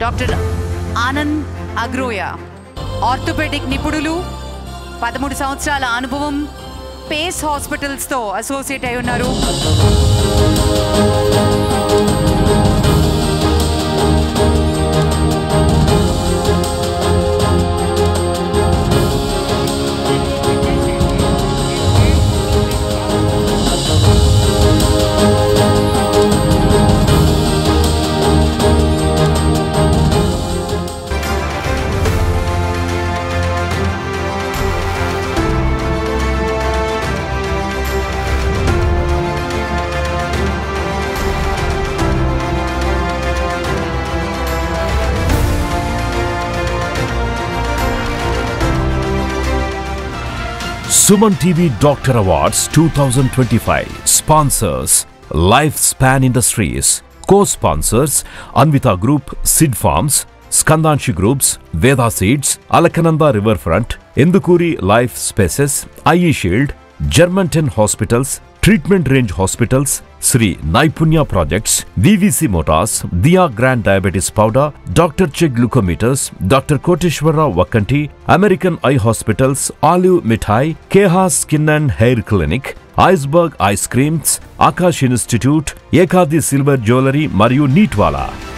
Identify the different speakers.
Speaker 1: Doctor Anand అగ్రోయా, orthopaedic నిపుణులు, 13 సంవత్సరాల అనుభవం, పేస్ హాస్పిటల్స్తో అసోసియేట్ అయి ఉన్నారు.
Speaker 2: Suman TV Doctor Awards 2025 sponsors Lifespan Industries, co-sponsors Anvita Group, Sid Farms, Skandanshi Groups, Veda Seeds, Alakananda Riverfront, Indukuri Life Spaces, IE Shield, Germantown Hospitals, Treatment Range Hospitals, Sri Naipunya Projects, VVC Motors, Dia Grand Diabetes Powder, Dr. Che Glucometers, Dr. Koteshwara Vakanti, American Eye Hospitals, Olive Mithai, Keha Skin and Hair Clinic, Iceberg Ice Creams, Akash Institute, Ekadi Silver Jewelry, Mariu Neatwala.